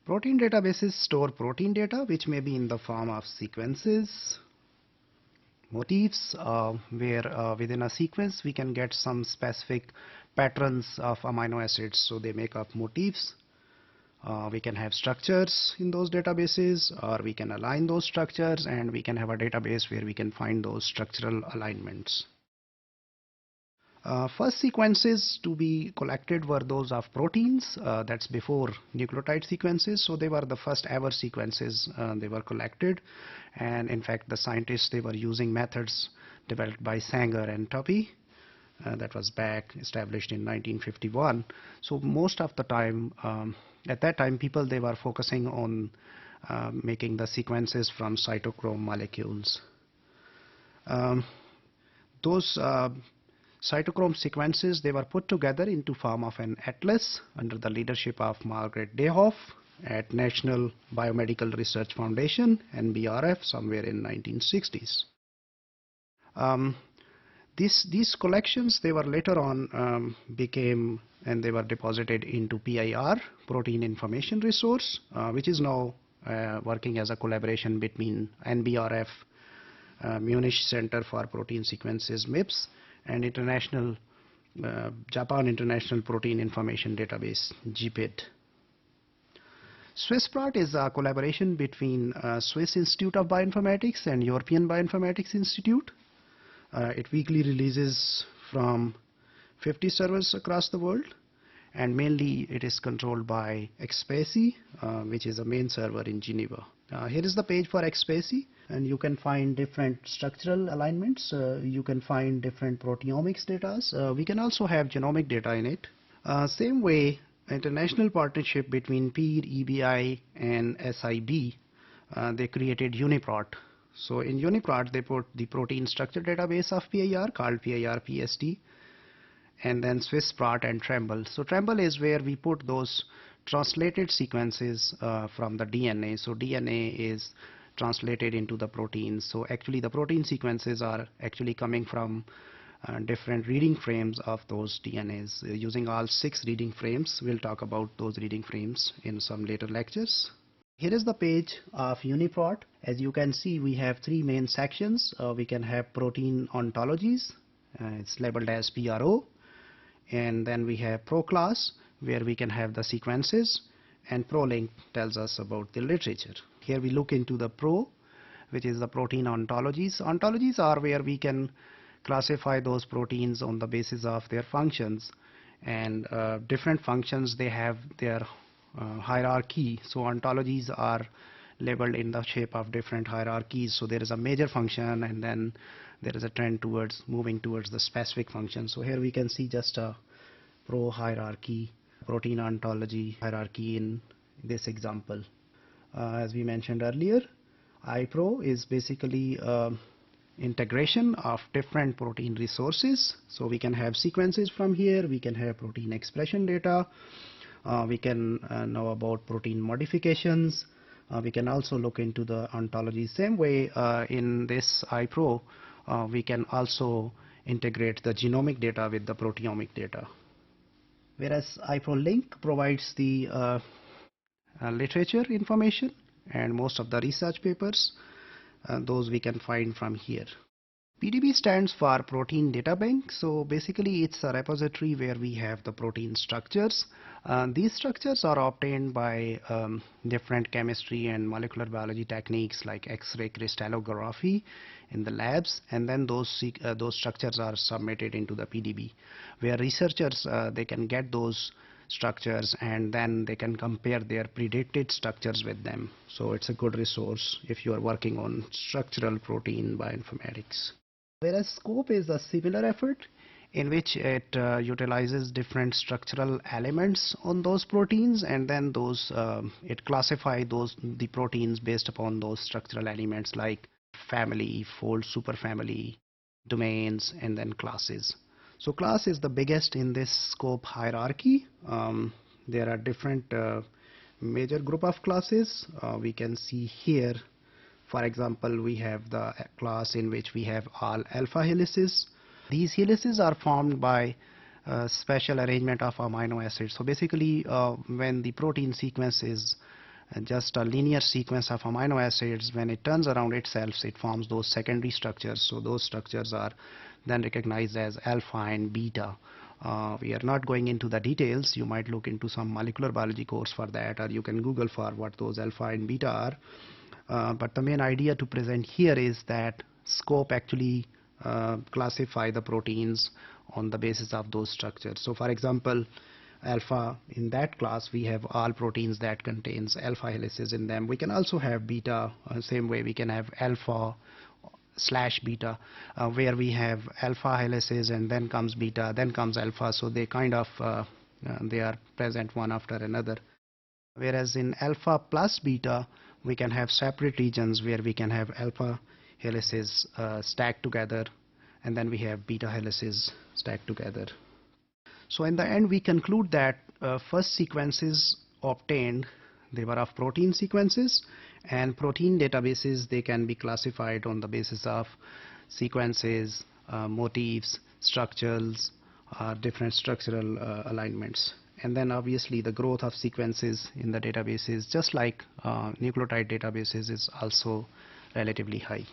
Protein databases store protein data which may be in the form of sequences, motifs, where within a sequence we can get some specific patterns of amino acids, so they make up motifs. We can have structures in those databases, or we can align those structures, and we can have a database where we can find those structural alignments. First sequences to be collected were those of proteins. That's before nucleotide sequences, so they were the first ever sequences they were collected. And in fact, the scientists, they were using methods developed by Sanger and Topic. That was back established in 1951. So most of the time, at that time, people, they were focusing on making the sequences from cytochrome molecules. Those cytochrome sequences, they were put together into form of an atlas under the leadership of Margaret Dayhoff at National Biomedical Research Foundation, NBRF, somewhere in 1960s. These collections, they were later on became, and they were deposited into PIR, Protein Information Resource, which is now working as a collaboration between NBRF, Munich Center for Protein Sequences, MIPS, and Japan International Protein Information Database, GPID. SwissProt is a collaboration between Swiss Institute of Bioinformatics and European Bioinformatics Institute. It weekly releases from 50 servers across the world, and mainly it is controlled by XSPCE, which is a main server in Geneva. Here is the page for XSPCE, and you can find different structural alignments. You can find different proteomics data. We can also have genomic data in it. Same way, international partnership between PEER, EBI, and SIB, they created UniProt. So in UniProt, they put the protein structure database of PIR called PIR PST, and then SwissProt and Tremble. So Tremble is where we put those translated sequences from the DNA. So DNA is translated into the proteins. So actually the protein sequences are actually coming from different reading frames of those DNAs. Using all 6 reading frames, we'll talk about those reading frames in some later lectures. Here is the page of UniProt. As you can see, we have 3 main sections. We can have protein ontologies. It's labeled as PRO. And then we have Pro class, where we can have the sequences, and ProLink tells us about the literature. Here we look into the Pro, which is the protein ontologies. Ontologies are where we can classify those proteins on the basis of their functions, and different functions, they have their hierarchy. So ontologies are labeled in the shape of different hierarchies. So there is a major function, and then there is a trend towards moving towards the specific function. So here we can see just a Pro hierarchy, protein ontology hierarchy in this example. As we mentioned earlier, iPro is basically integration of different protein resources. So we can have sequences from here, we can have protein expression data, we can know about protein modifications, we can also look into the ontology. Same way in this iPro, we can also integrate the genomic data with the proteomic data. Whereas iProLink provides the literature information, and most of the research papers, those we can find from here. PDB stands for Protein Data Bank. So basically it's a repository where we have the protein structures. These structures are obtained by different chemistry and molecular biology techniques like X-ray crystallography in the labs, and then those structures are submitted into the PDB, where researchers they can get those structures, and then they can compare their predicted structures with them. So it's a good resource if you are working on structural protein bioinformatics. Whereas SCOPE is a similar effort in which it utilizes different structural elements on those proteins, and then those it classifies the proteins based upon those structural elements like family, fold, superfamily, domains, and then classes. So class is the biggest in this SCOPE hierarchy. There are different major group of classes. We can see here, for example, we have the class in which we have all alpha helices. These helices are formed by special arrangement of amino acids. So basically when the protein sequence is just a linear sequence of amino acids. When it turns around itself, it forms those secondary structures. So those structures are then recognized as alpha and beta. We are not going into the details. You might look into some molecular biology course for that, or you can Google for what those alpha and beta are. But the main idea to present here is that scope actually classify the proteins on the basis of those structures. So for example, alpha, in that class we have all proteins that contains alpha helices in them. We can also have beta, same way we can have alpha / beta, where we have alpha helices and then comes beta, then comes alpha. So they kind of they are present one after another. Whereas in alpha plus beta, we can have separate regions where we can have alpha helices stacked together, and then we have beta helices stacked together. So in the end, we conclude that first sequences obtained, they were of protein sequences, and protein databases, they can be classified on the basis of sequences, motifs, structures, different structural alignments. And then obviously the growth of sequences in the databases, just like nucleotide databases, is also relatively high.